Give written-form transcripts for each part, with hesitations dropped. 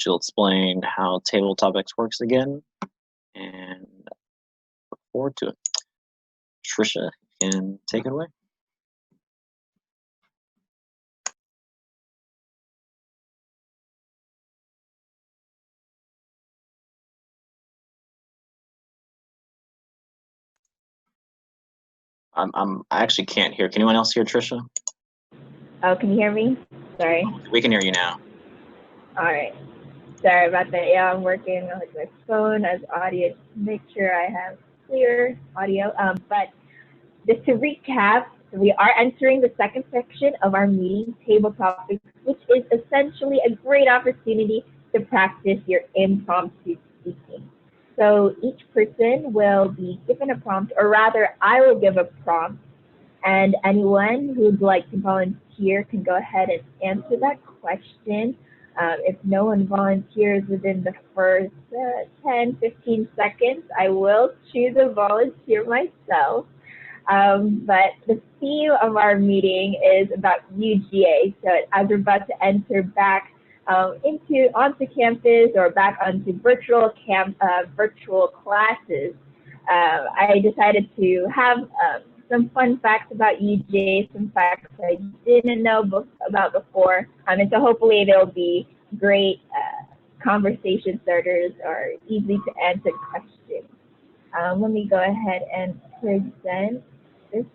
She'll explain how table topics works again, and look forward to it. Tricia can take it away. I actually can't hear. Can anyone else hear Tricia? Oh, can you hear me? Sorry. We can hear you now. All right. Sorry about that. Yeah, I'm working with my phone as audio to make sure I have clear audio. But just to recap, we are entering the second section of our meeting, table topics, which is essentially a great opportunity to practice your impromptu speaking. So each person will be given a prompt, or rather, I will give a prompt, and anyone who would like to volunteer can go ahead and answer that question. If no one volunteers within the first 10, 15 seconds, I will choose a volunteer myself. But the theme of our meeting is about UGA. So as we're about to enter back onto campus or back onto virtual classes, I decided to have some fun facts about UGA, some facts I didn't know about before. And so hopefully they'll be great conversation starters or easy to answer questions. Let me go ahead and present this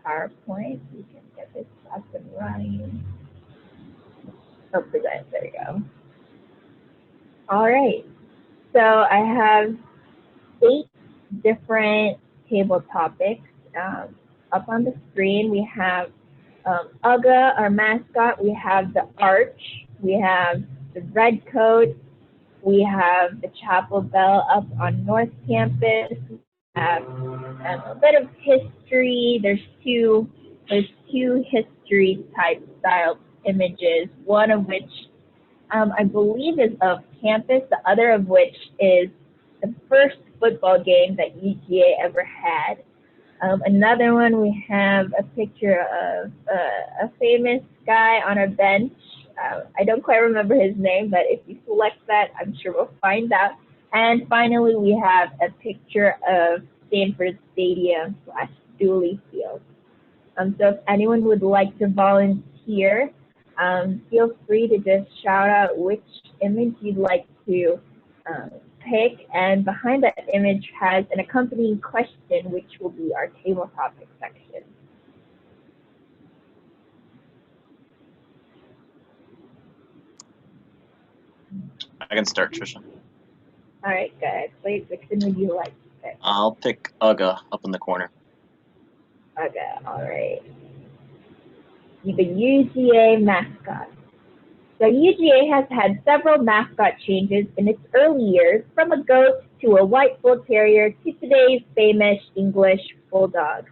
PowerPoint. We can get this up and running. Oh, present, there we go. All right, so I have 8 different table topics. Up on the screen, we have UGA, our mascot. We have the arch. We have the red coat. We have the chapel bell up on North Campus. We have a bit of history. There's two history type style images, one of which I believe is of campus, the other of which is the first football game that UGA ever had. Another one, we have a picture of a famous guy on a bench. I don't quite remember his name, but if you select that, I'm sure we'll find out. And finally, we have a picture of Stanford Stadium / Dooley Field. So if anyone would like to volunteer, feel free to just shout out which image you'd like to pick, and behind that image has an accompanying question, which will be our table topic section. I can start, Tricia. All right, good. Slate, which one would you like to pick? I'll pick UGA up in the corner. UGA, all right. The UGA mascot. So UGA has had several mascot changes in its early years, from a goat to a white bull terrier to today's famous English bulldog.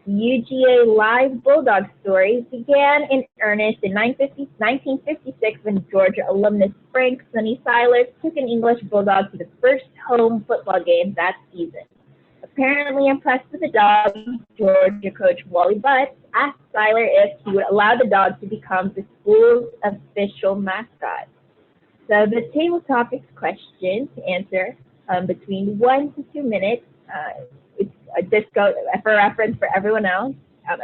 The UGA live bulldog story began in earnest in 1956 when Georgia alumnus Frank Sonny Silas took an English bulldog to the first home football game that season. Apparently impressed with the dog, Georgia coach Wally Butts asked Siler if he would allow the dog to become the school's official mascot. So the table topics question to answer between 1 to 2 minutes. It's a disco for reference for everyone else.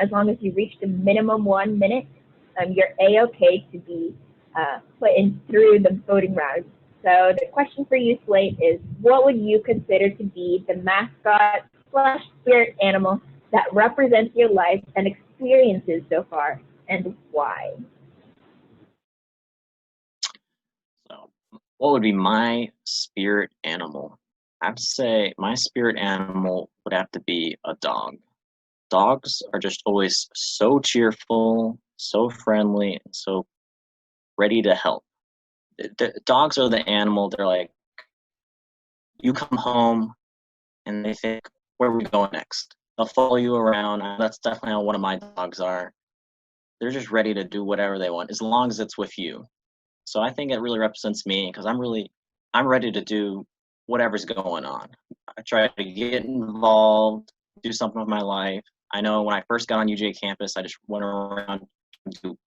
As long as you reach the minimum 1 minute, you're A-okay to be put in through the voting round. So the question for you, Slate, is what would you consider to be the mascot / spirit animal that represents your life and experiences so far, and why? So, what would be my spirit animal? I'd say my spirit animal would have to be a dog. Dogs are just always so cheerful, so friendly, and so ready to help. The dogs are the animal. They're like, you come home and they think, where are we going next? They'll follow you around. That's definitely how one of my dogs are. They're just ready to do whatever they want as long as it's with you. So I think it really represents me because I'm ready to do whatever's going on. I try to get involved, do something with my life. I know when I first got on UGA campus, I just went around to do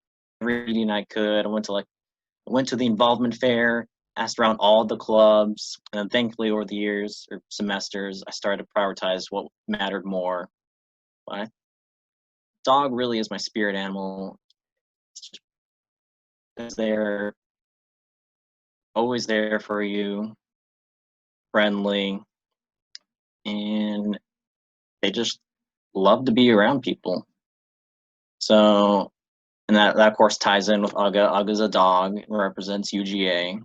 every meeting I could. I went to the involvement fair, asked around all the clubs, and thankfully over the years or semesters, I started to prioritize what mattered more. But dog really is my spirit animal. They're always there for you, friendly, and they just love to be around people. So, and that of course ties in with Uga. Uga's a dog, it represents UGA. And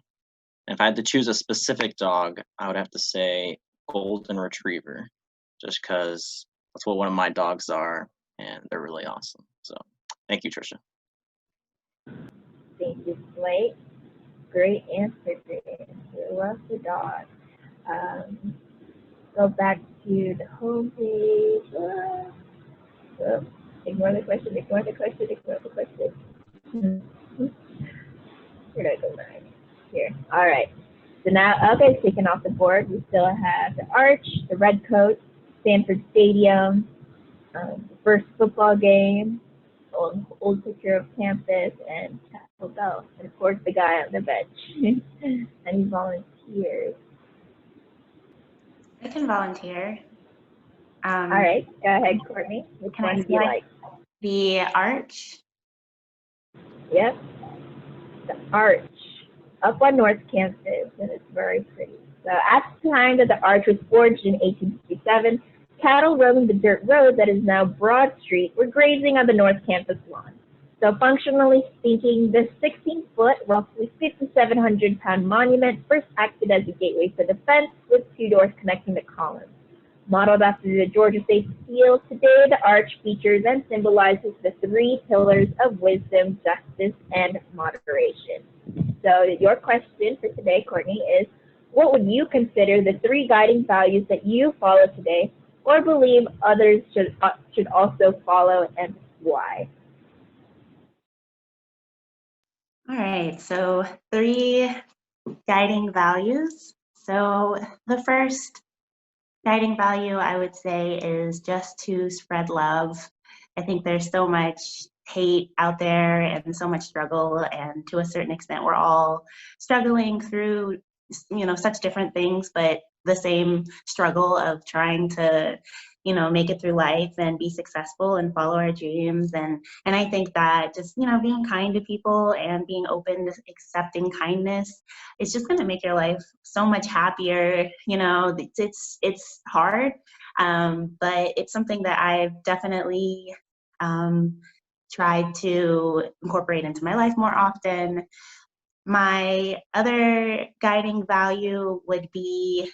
if I had to choose a specific dog, I would have to say Golden Retriever, just because that's what one of my dogs are, and they're really awesome. So, thank you, Tricia. Thank you, Slate. Great answer, great answer. Love the dog. Go back to the home page. Ignore the question, ignore the question, ignore the question. Where did I go back? Here. All right. So now Uga's taken off the board. We still have the Arch, the Redcoats, Stanford Stadium, the first football game, old picture of campus, and Taco Bell, and of course the guy on the bench. Any volunteers? I can volunteer. All right, go ahead, Courtney. Which one do you like? The Arch. Yep, the Arch, up on North Campus, and it's very pretty. So at the time that the Arch was forged in 1857, cattle roaming the dirt road that is now Broad Street were grazing on the North Campus lawn. So functionally speaking, the 16-foot, roughly 5,700-pound monument first acted as a gateway for the fence with two doors connecting the columns. Modeled after the Georgia State seal, today the arch features and symbolizes the three pillars of wisdom, justice, and moderation. So your question for today, Courtney, is what would you consider the three guiding values that you follow today or believe others should also follow, and why? All right, so three guiding values. So the first guiding value I would say is just to spread love. I think there's so much hate out there and so much struggle, and to a certain extent we're all struggling through such different things, but the same struggle of trying to make it through life and be successful and follow our dreams. And I think that just being kind to people and being open to accepting kindness is just going to make your life so much happier. It's hard, but it's something that I've definitely tried to incorporate into my life more often. My other guiding value would be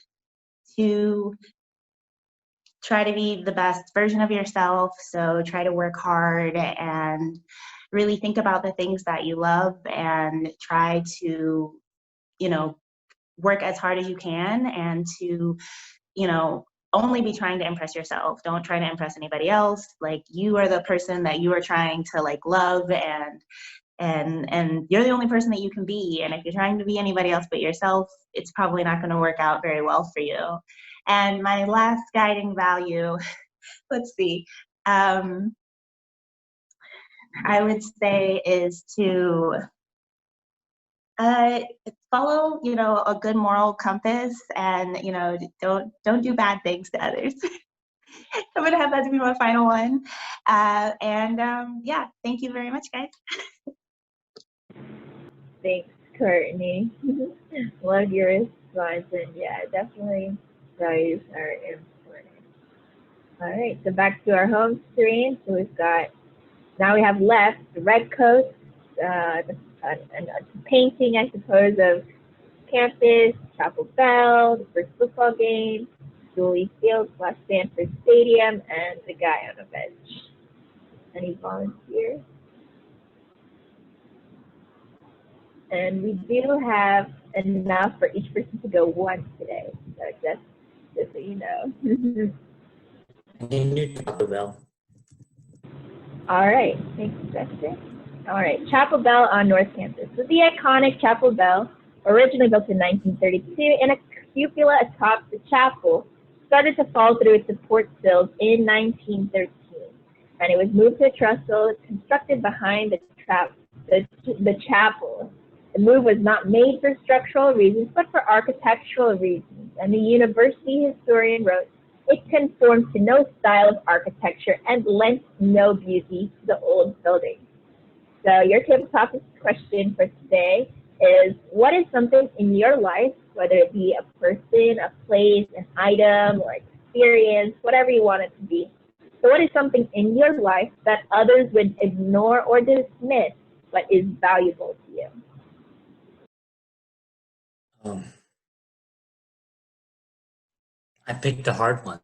to try to be the best version of yourself. So try to work hard and really think about the things that you love and try to, work as hard as you can, and to, only be trying to impress yourself. Don't try to impress anybody else. Like, you are the person that you are trying to love, and you're the only person that you can be. And if you're trying to be anybody else but yourself, it's probably not going to work out very well for you. And my last guiding value, let's see, I would say is to follow, a good moral compass, and don't do bad things to others. I'm gonna have that to be my final one. Yeah, thank you very much, guys. Thanks, Courtney. Love your response, and yeah, definitely values are important. All right, so back to our home screen. So now we have left the Redcoats, a painting, I suppose, of campus, Chapel Bell, the first football game, Julie Field / Stanford Stadium, and the guy on the bench. Any volunteers? And we do have enough for each person to go once today. So just so you know. Chapel Bell. All right, thanks, Justin. All right, Chapel Bell on North Campus. So the iconic Chapel Bell, originally built in 1932 in a cupola atop the chapel, started to fall through its support sills in 1913, and it was moved to a trestle constructed behind the chapel. The move was not made for structural reasons, but for architectural reasons. And the university historian wrote, it conformed to no style of architecture and lent no beauty to the old building. So your table topic question for today is, what is something in your life, whether it be a person, a place, an item, or experience, whatever you want it to be. So what is something in your life that others would ignore or dismiss, but is valuable to you? I picked a hard one.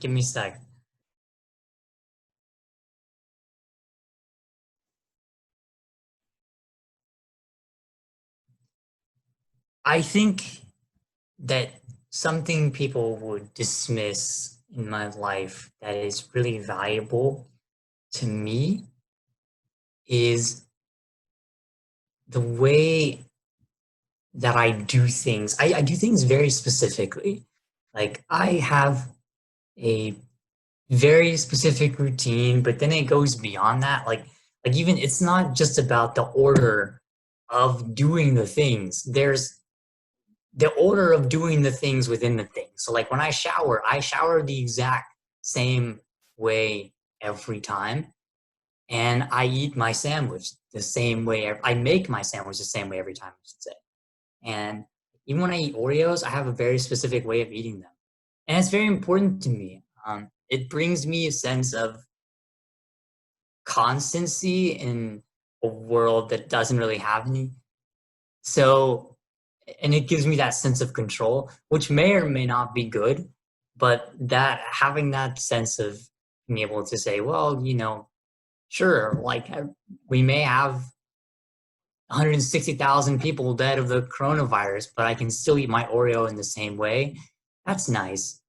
Give me a sec. I think that something people would dismiss in my life that is really valuable to me is the way that I do things. I do things very specifically. Like I have a very specific routine, but then it goes beyond that. Like even it's not just about the order of doing the things. There's the order of doing the things within the thing. So like when I shower the exact same way every time. And I eat my sandwich the same way. I make my sandwich the same way every time, I should say. And even when I eat Oreos, I have a very specific way of eating them. And it's very important to me. It brings me a sense of constancy in a world that doesn't really have any. So, and it gives me that sense of control, which may or may not be good, but that having that sense of being able to say, well, you know, sure, like we may have 160,000 people dead of the coronavirus, but I can still eat my Oreo in the same way. That's nice.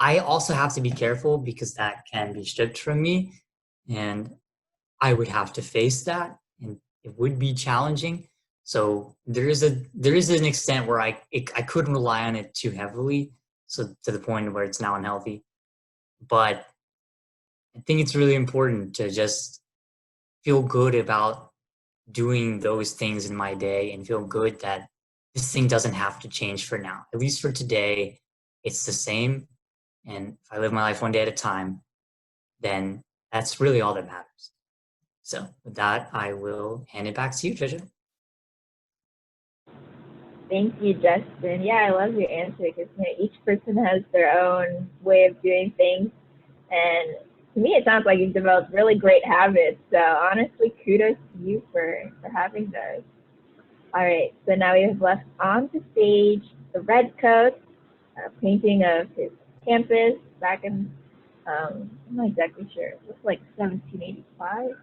I also have to be careful because that can be stripped from me, and I would have to face that, and it would be challenging. So there is an extent where I couldn't rely on it too heavily, so to the point where it's now unhealthy. But I think it's really important to just feel good about doing those things in my day and feel good that this thing doesn't have to change for now. At least for today, it's the same. And if I live my life one day at a time, then that's really all that matters. So with that, I will hand it back to you, Tricia. Thank you, Justin. Yeah, I love your answer because each person has their own way of doing things. And to me, it sounds like you've developed really great habits. So honestly, kudos to you for having those. All right, so now we have left on the stage the Redcoats, a painting of his campus back in, I'm not exactly sure, it looks like 1785.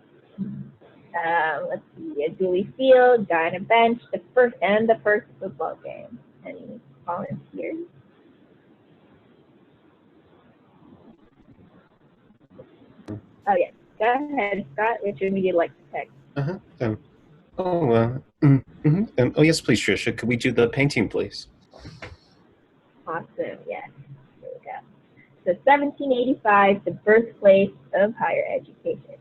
Let's see, a Dooley Field, guy on a bench, the first football game. Any volunteers? Oh yes, go ahead, Scott. Which one would you like to pick? Oh yes, please, Tricia. Could we do the painting, please? Awesome. Yes. Here we go. So 1785, the birthplace of higher education.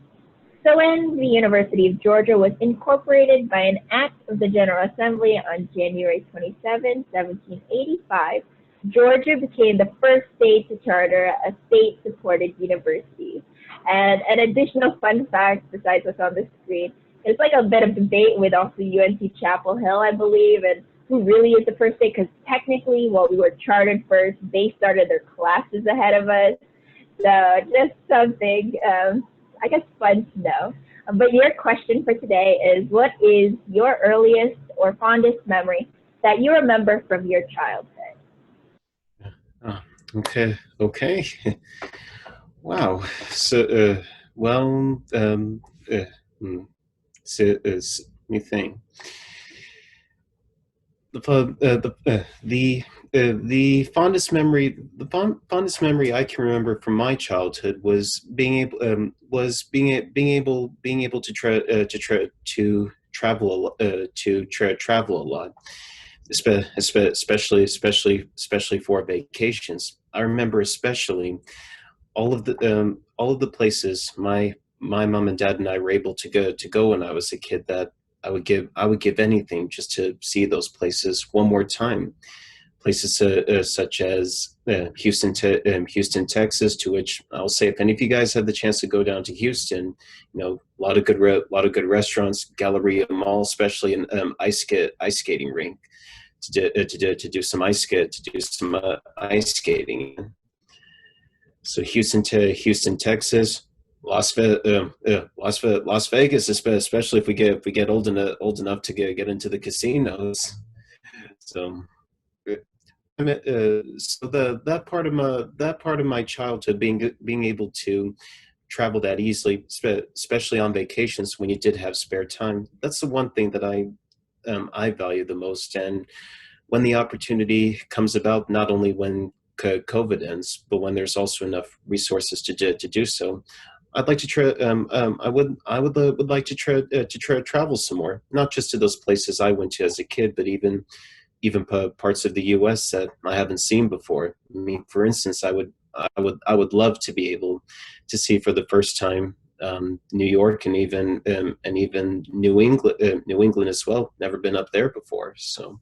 So when the University of Georgia was incorporated by an act of the General Assembly on January 27, 1785, Georgia became the first state to charter a state-supported university. And an additional fun fact, besides what's on the screen, it's like a bit of debate with also UNC Chapel Hill, I believe, and who really is the first state, because technically, well, we were chartered first. They started their classes ahead of us. So just something, I guess, fun to know. But your question for today is, what is your earliest or fondest memory that you remember from your childhood? Okay. Wow. So, let me think. The fondest memory I can remember from my childhood was being able to travel a lot, especially for vacations. I remember especially all of the places my mom and dad and I were able to go when I was a kid that would give anything just to see those places one more time. Places such as Houston, Texas, to which I'll say, if any of you guys have the chance to go down to Houston, you know, a lot of good restaurants, Galleria Mall, especially an ice skating rink to do some ice skating. So Houston, Texas, Las Vegas, especially if we get old enough to get into the casinos. So. So that part of my childhood, being able to travel that easily, especially on vacations when you did have spare time, that's the one thing that I value the most. And when the opportunity comes about, not only when COVID ends, but when there's also enough resources to do so, I'd like to I would like to travel some more, not just to those places I went to as a kid, but even parts of the U.S. that I haven't seen before. I mean, for instance, I would love to be able to see for the first time New York and even New England as well. Never been up there before, so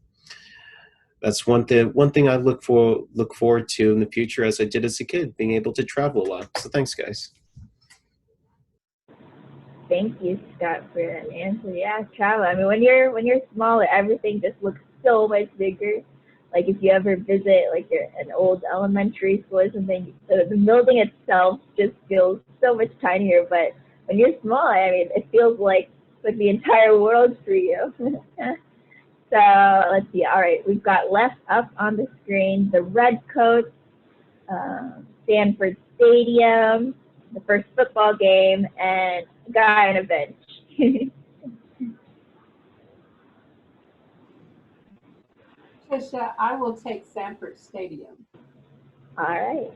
that's one thing I look forward to in the future, as I did as a kid, being able to travel a lot. So thanks, guys. Thank you, Scott, for that answer. Yeah, travel. I mean, when you're smaller, everything just looks so much bigger. Like if you ever visit like an old elementary school or something, the building itself just feels so much tinier. But when you're small, I mean, it feels like the entire world for you. So let's see. All right, we've got left up on the screen the Redcoats, Stanford Stadium, the first football game, and a guy on a bench. Tricia, I will take Sanford Stadium. All right,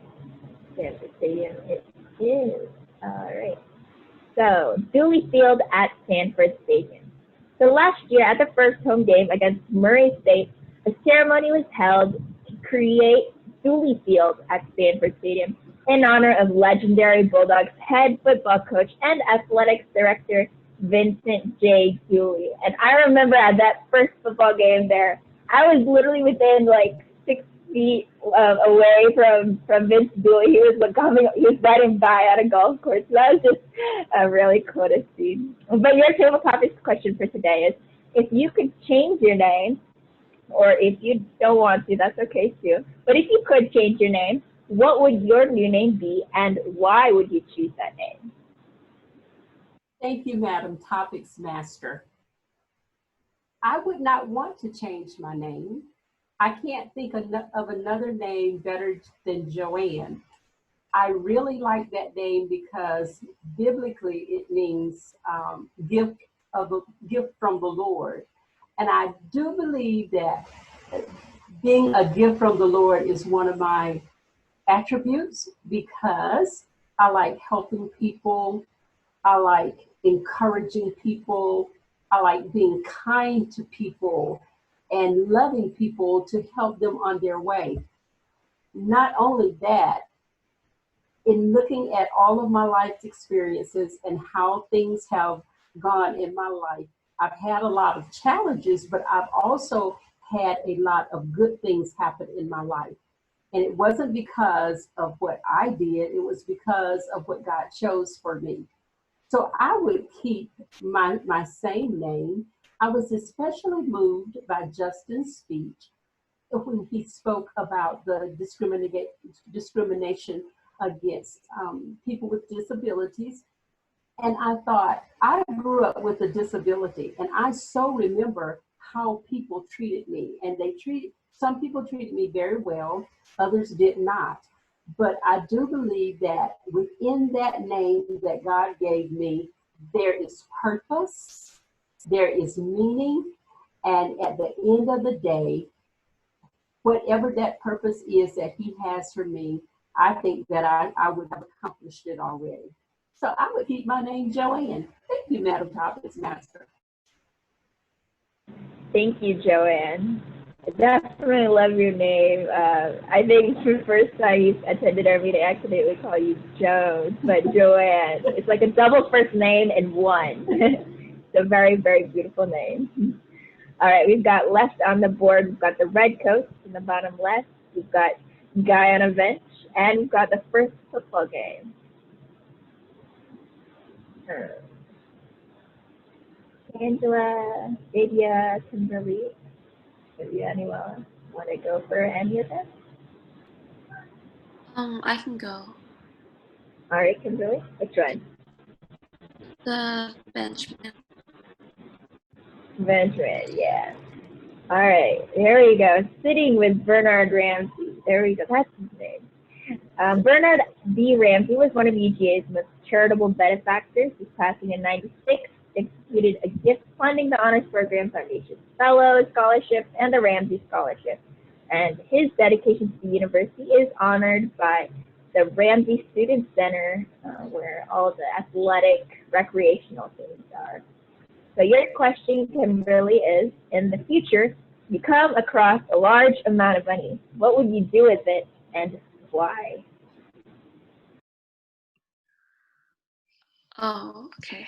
Sanford Stadium it is. All right. So, Dooley Field at Sanford Stadium. So last year at the first home game against Murray State, a ceremony was held to create Dooley Field at Sanford Stadium in honor of legendary Bulldogs head football coach and athletics director Vincent J. Dooley. And I remember at that first football game there, I was literally within like 6 feet away from Vince Dooley. He was riding by at a golf course. So that was just really cool to see. But your table topics question for today is, if you could change your name, or if you don't want to, that's okay too. But if you could change your name, what would your new name be, and why would you choose that name? Thank you, Madam Topics Master. I would not want to change my name. I can't think of another name better than Joann. I really like that name because biblically it means gift from the Lord. And I do believe that being a gift from the Lord is one of my attributes, because I like helping people, I like encouraging people, I like being kind to people and loving people to help them on their way. Not only that, in looking at all of my life's experiences and how things have gone in my life, I've had a lot of challenges, but I've also had a lot of good things happen in my life. And it wasn't because of what I did, it was because of what God chose for me. So I would keep my same name. I was especially moved by Justin's speech when he spoke about the discrimination against people with disabilities. And I thought, I grew up with a disability, and I so remember how people treated me. And some people treated me very well, others did not. But I do believe that within that name that God gave me, there is purpose, there is meaning, and at the end of the day, whatever that purpose is that He has for me, I think that I would have accomplished it already. So I would keep my name Joann. Thank you, Madam Topics Master. Thank you, Joann. I definitely love your name. I think for the first time you attended our meeting, I accidentally call you Jones, but Joann. It's like a double first name in one. So a very, very beautiful name. All right, we've got left on the board. We've got the Redcoats in the bottom left. We've got Guy on a bench, and we've got the first football game. Tangela, Divya, Kimberly. Anyone want to go for any of them? I can go. All right, Kimberly, which one? The benchman. Benjamin, yeah. All right, there we go. Sitting with Bernard Ramsey. There we go. That's his name. Bernard B. Ramsey was one of UGA's most charitable benefactors. He's passing in '96, executed a gift funding the Honors Program Foundation Fellow Scholarship and the Ramsey Scholarship. And his dedication to the university is honored by the Ramsey Student Center, where all the athletic, recreational things are. So your question, Kimberly, is, in the future, you come across a large amount of money. What would you do with it and why? Oh, okay.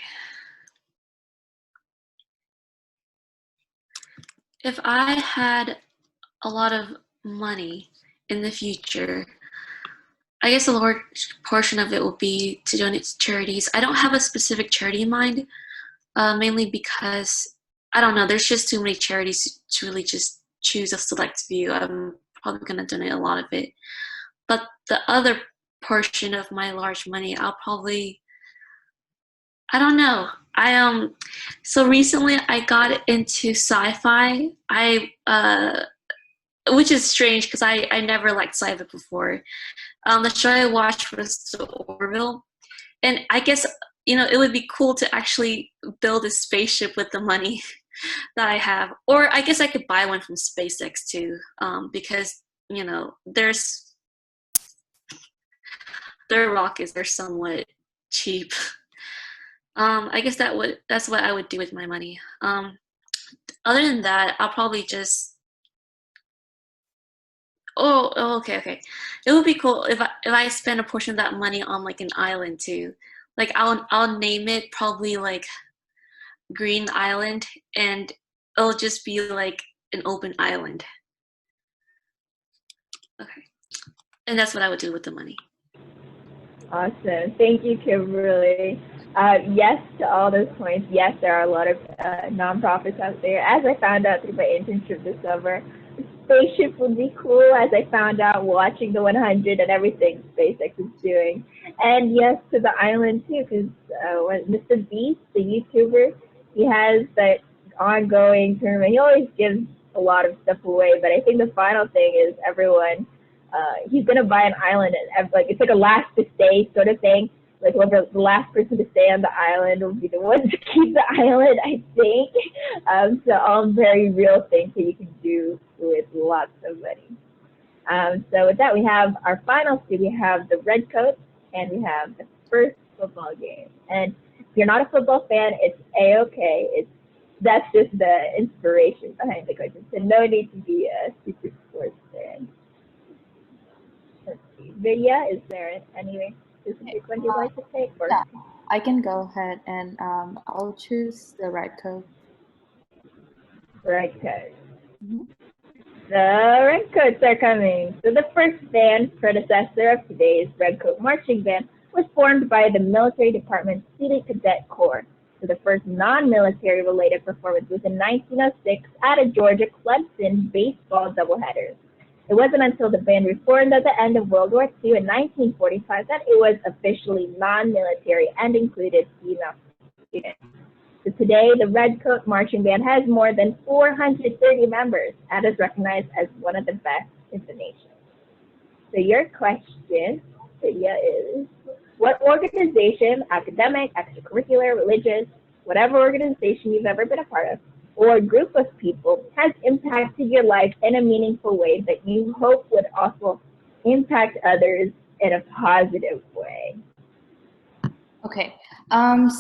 If I had a lot of money in the future, I guess a large portion of it will be to donate to charities. I don't have a specific charity in mind, mainly because, I don't know, there's just too many charities to really just choose a select few. I'm probably going to donate a lot of it. But the other portion of my large money, I'll probably, I don't know. So recently I got into sci-fi. Which is strange because I never liked sci-fi before. The show I watched was The Orville, and I guess, you know, it would be cool to actually build a spaceship with the money that I have, or I guess I could buy one from SpaceX too, because, you know, their rockets are somewhat cheap. I guess that's what I would do with my money. Other than that, I'll probably just. Okay. It would be cool if I spend a portion of that money on like an island too. Like I'll name it probably like Green Island, and it'll just be like an open island. Okay, and that's what I would do with the money. Awesome. Thank you, Kimberly. Yes to all those points. Yes, there are a lot of nonprofits out there. As I found out through my internship this summer, spaceship would be cool, as I found out watching the 100 and everything SpaceX is doing. And yes to the island too, because Mr. Beast, the YouTuber, he has that ongoing tournament. He always gives a lot of stuff away, but I think the final thing is everyone, he's going to buy an island, and like it's like a last to stay sort of thing. Like whoever the last person to stay on the island will be the one to keep the island, I think. So all very real things that you can do with lots of money. So with that, we have our final two. We have the Redcoats, and we have the first football game. And if you're not a football fan, it's A-okay. That's just the inspiration behind the question. So no need to be a super sports fan. Let's see. Vidya, is there any specific one you'd like to take? Or? Yeah, I can go ahead and I'll choose the Redcoat. Redcoat. Mm-hmm. The Redcoats are coming. So the first band, predecessor of today's Redcoat Marching Band, was formed by the Military Department's Student Cadet Corps. So the first non-military related performance was in 1906 at a Georgia Clemson baseball doubleheader. It wasn't until the band reformed at the end of World War II in 1945 that it was officially non-military and included female students. So today, the Redcoat Marching Band has more than 430 members and is recognized as one of the best in the nation. So your question, Lydia, is, what organization, academic, extracurricular, religious, whatever organization you've ever been a part of, or a group of people has impacted your life in a meaningful way that you hope would also impact others in a positive way? Okay.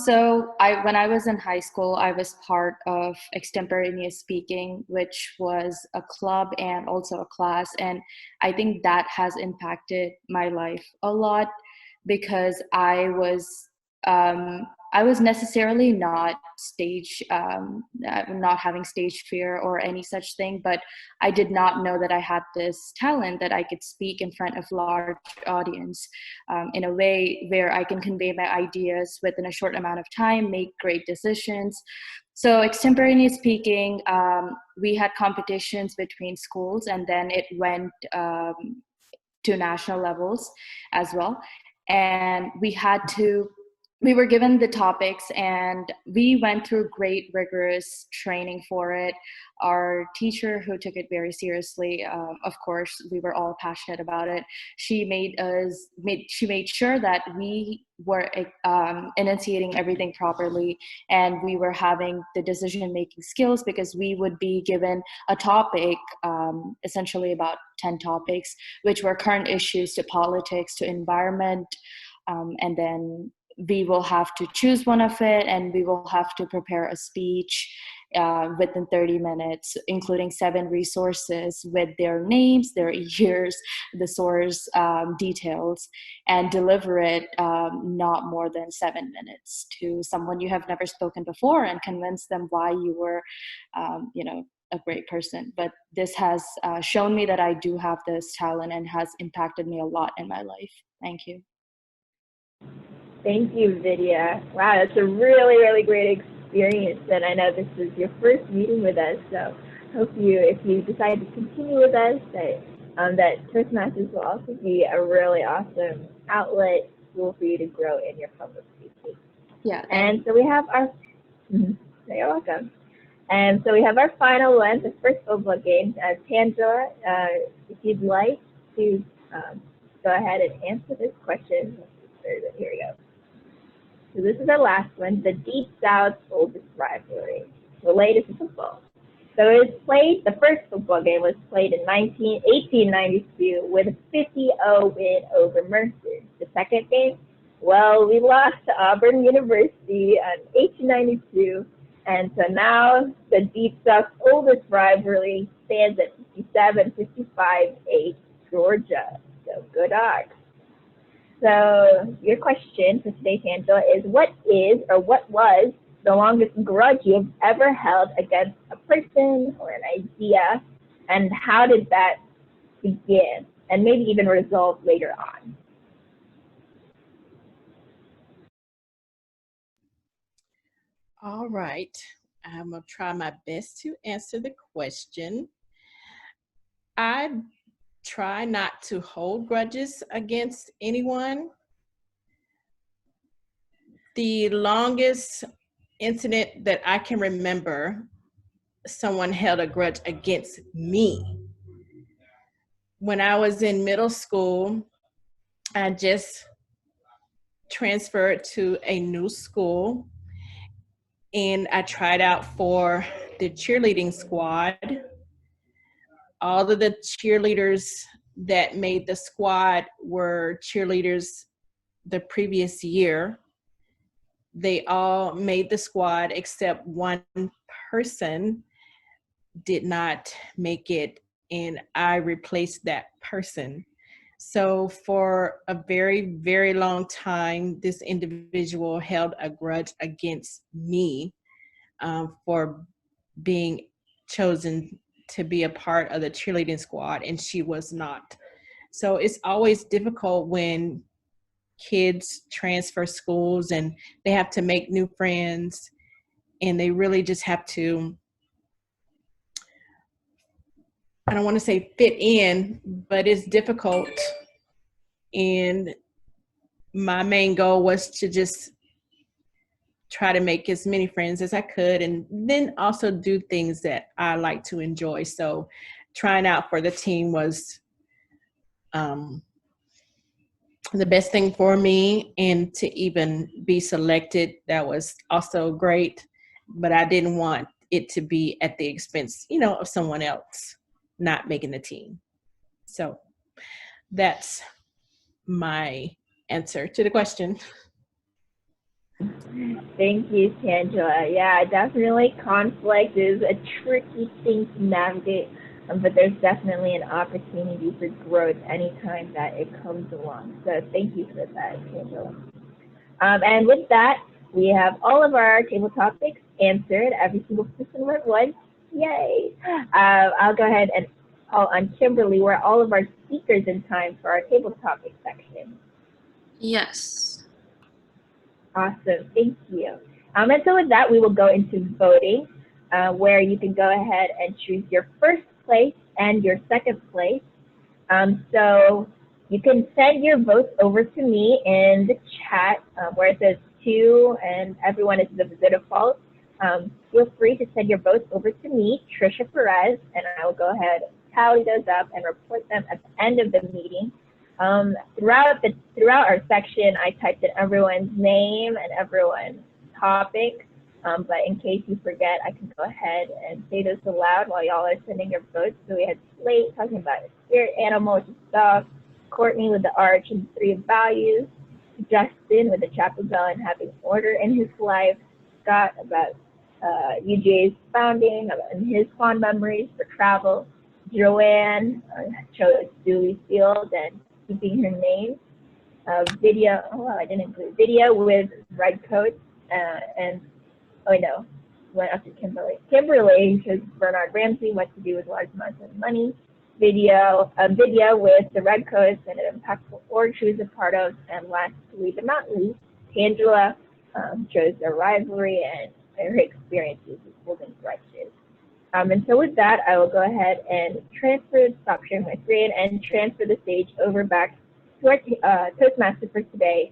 So when I was in high school, I was part of extemporaneous speaking, which was a club and also a class. And I think that has impacted my life a lot because I was I was necessarily not not having stage fear or any such thing, but I did not know that I had this talent that I could speak in front of large audience in a way where I can convey my ideas within a short amount of time, make great decisions. So extemporaneous speaking, we had competitions between schools, and then it went to national levels as well. And we were given the topics, and we went through great rigorous training for it. Our teacher, who took it very seriously, of course, we were all passionate about it. She made sure that we were enunciating everything properly, and we were having the decision-making skills, because we would be given a topic, essentially about 10 topics, which were current issues to politics, to environment, and then we will have to choose one of it, and we will have to prepare a speech within 30 minutes, including 7 resources with their names, their years, the source details, and deliver it not more than 7 minutes to someone you have never spoken before, and convince them why you were, a great person. But this has shown me that I do have this talent, and has impacted me a lot in my life. Thank you. Thank you, Vidya. Wow, that's a really, really great experience. And I know this is your first meeting with us, so hope if you decide to continue with us, that Toastmasters will also be a really awesome outlet tool for you to grow in your public speaking. Yeah. And so we have our, you're welcome. And so we have our final one, the first football game. Tangela, if you'd like to go ahead and answer this question. Here we go. So this is our last one, the Deep South's oldest rivalry, related to football. So the first football game was played in 1892 with a 50-0 win over Mercer. The second game, well, we lost to Auburn University in 1892, and so now the Deep South's oldest rivalry stands at 57-55-8 Georgia. So good odds. So your question for today, Tangela, is what was the longest grudge you've ever held against a person or an idea, and how did that begin, and maybe even resolve later on? All right, I'm gonna try my best to answer the question. I try not to hold grudges against anyone. The longest incident that I can remember, someone held a grudge against me. When I was in middle school, I just transferred to a new school, and I tried out for the cheerleading squad. All of the cheerleaders that made the squad were cheerleaders the previous year. They all made the squad except one person did not make it, and I replaced that person. So for a very, very long time, this individual held a grudge against me for being chosen to be a part of the cheerleading squad, and she was not. So it's always difficult when kids transfer schools and they have to make new friends, and they really just have to, I don't want to say fit in, but it's difficult. And my main goal was to just try to make as many friends as I could, and then also do things that I like to enjoy. So trying out for the team was the best thing for me, and to even be selected, that was also great. But I didn't want it to be at the expense, of someone else not making the team. So that's my answer to the question. Thank you, Tangela. Yeah, definitely conflict is a tricky thing to navigate, but there's definitely an opportunity for growth anytime that it comes along. So thank you for that, Tangela. And with that, we have all of our table topics answered. Every single person went once. Yay! I'll go ahead and call on Kimberly. Were all of our speakers in time for our table topic section? Yes. Awesome, thank you. And so with that, we will go into voting, where you can go ahead and choose your first place and your second place. So you can send your votes over to me in the chat where it says 2 and everyone is the default. Feel free to send your votes over to me, Tricia Perez, and I will go ahead, tally those up, and report them at the end of the meeting. Throughout our section, I typed in everyone's name and everyone's topic, but in case you forget, I can go ahead and say those aloud while y'all are sending your votes. So we had Slate talking about a spirit animal, which is dog, Courtney with the arch and 3 values, Justin with the chapel bell and having order in his life, Scott about UGA's founding and his fond memories for travel, Joann chose Dewey Field and keeping her name, video, oh well, I didn't include video with red coats, and oh no, went up to Kimberly. Kimberly chose Bernard Ramsey, what to do with large amounts of money, video with the red coats and an impactful org she was a part of, and lastly but not least, Tangela chose their rivalry and her experiences with holding grudges. And so with that, I will go ahead and stop sharing my screen and transfer the stage over back to our Toastmaster for today,